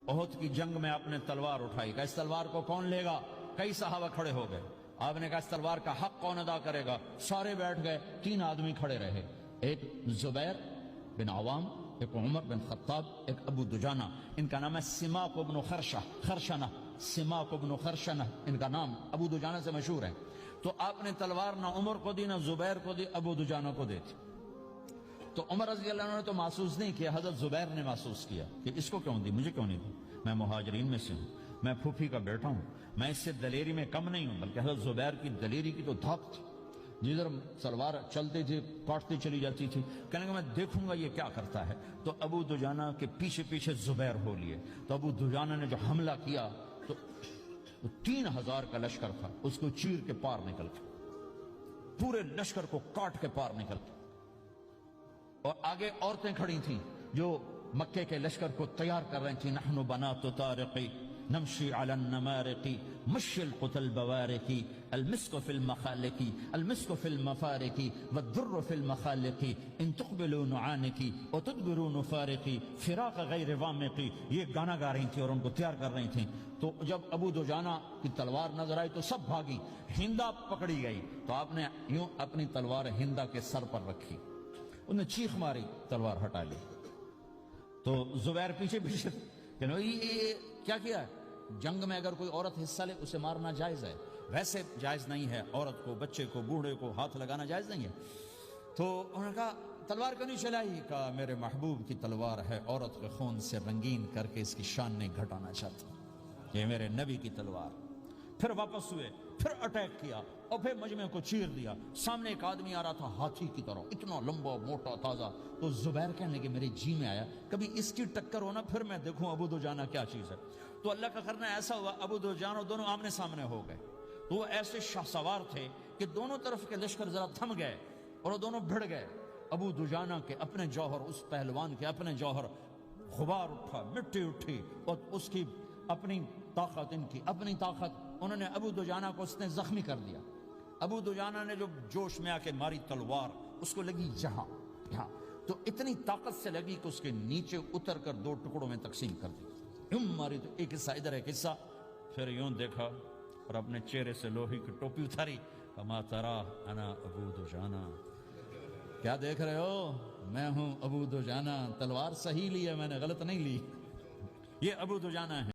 احد کی جنگ میں آپ نے تلوار اٹھائی، کہا اس تلوار کو کون لے گا؟ کئی صحابہ کھڑے ہو گئے۔ آپ نے کہا اس تلوار کا حق کون ادا کرے گا؟ سارے بیٹھ گئے، 3 آدمی کھڑے رہے، ایک زبیر بن عوام، ایک عمر بن خطاب، ایک ابو دجانہ۔ ان کا نام ہے سماک بن خرشنہ، سماک بن خرشنہ ان کا نام ابو دجانہ سے مشہور ہے۔ تو آپ نے تلوار نہ عمر کو دی، نہ زبیر کو دی، ابو دجانہ کو دی تھی۔ تو عمر رضی اللہ عنہ نے تو محسوس نہیں کیا، حضرت زبیر نے محسوس کیا کہ اس کو کیوں دی، مجھے کیوں نہیں دی؟ میں مہاجرین میں سے ہوں، میں پھوپھی کا بیٹا ہوں، میں اس سے دلیری میں کم نہیں ہوں۔ بلکہ حضرت زبیر کی دلیری کی تو دھاک تھی، جدھر سلوار چلتی تھی کاٹتی چلی جاتی تھی، کہنے کہ میں دیکھوں گا یہ کیا کرتا ہے۔ تو ابو دجانہ کے پیچھے پیچھے زبیر ہو لیے۔ تو ابو دجانہ نے جو حملہ کیا تو 3000 کا لشکر تھا، اس کو چیر کے پار نکل گیا، پورے لشکر کو کاٹ کے پار نکل گیا۔ اور آگے عورتیں کھڑی تھیں جو مکے کے لشکر کو تیار کر رہی تھیں، نحن بنات طارقی نمشی علی النمارقی مشی القتل بوارقی المسک فی المخالقی المسک فی المفارقی والدر فی المخالقی ان تقبلوا نعانقی وتدبروا نفارقی فراق غیر وامقی۔ یہ گانا گا رہی تھیں اور ان کو تیار کر رہی تھیں۔ تو جب ابو دجانہ کی تلوار نظر آئی تو سب بھاگی، ہندا پکڑی گئی۔ تو آپ نے یوں اپنی تلوار ہندا کے سر پر رکھی، انہوں نے چیخ ماری، تلوار ہٹا لی۔ تو زبیر پیچھے پیچھے کہ یہ کیا کیا ہے؟ جنگ میں اگر کوئی عورت حصہ لے اسے مارنا جائز ہے، ویسے جائز نہیں ہے، عورت کو، بچے کو، بوڑھے کو ہاتھ لگانا جائز نہیں ہے۔ تو انہوں نے کہا تلوار کیوں نہیں چلائی؟ کہا میرے محبوب کی تلوار ہے، عورت کے خون سے رنگین کر کے اس کی شان نہیں گھٹانا چاہتا، یہ میرے نبی کی تلوار۔ پھر واپس ہوئے، پھر اٹیک کیا اور پھر مجمع کو چیر دیا۔ سامنے ایک آدمی آ رہا تھا ہاتھی کی طرح، اتنا لمبا موٹا تازہ۔ تو زبیر کہنے لگے میرے جی میں آیا کبھی اس کی ٹکر ہونا، پھر میں دیکھوں ابو دجانہ کیا چیز ہے۔ تو اللہ کا کرنا ایسا ہوا، ابو دجانہ دونوں آمنے سامنے ہو گئے۔ تو وہ ایسے شاہ سوار تھے کہ دونوں طرف کے لشکر ذرا تھم گئے اور وہ دونوں بھڑ گئے۔ ابو دجانہ کے اپنے جوہر، اس پہلوان کے اپنے جوہر، غبار اٹھا، مٹی اٹھی، اور اس کی اپنی طاقت، ان کی اپنی طاقت، انہوں نے ابو دجانہ کو اس نے زخمی کر دیا۔ ابو دجانہ نے جو جوش میں آ کے ماری تلوار، اس کو لگی یہاں، تو اتنی طاقت سے لگی کہ اس کے نیچے اتر کر 2 ٹکڑوں میں تقسیم کر دی۔ یوں ماری تو ایک حصہ ادھر، ایک حصہ، پھر یوں دیکھا اور اپنے چہرے سے لوہی کی ٹوپی اتاری، کما ترا انا ابو دجانہ، کیا دیکھ رہے ہو؟ میں ہوں ابو دجانہ، تلوار صحیح لی ہے میں نے، غلط نہیں لی، یہ ابو دجانہ ہے۔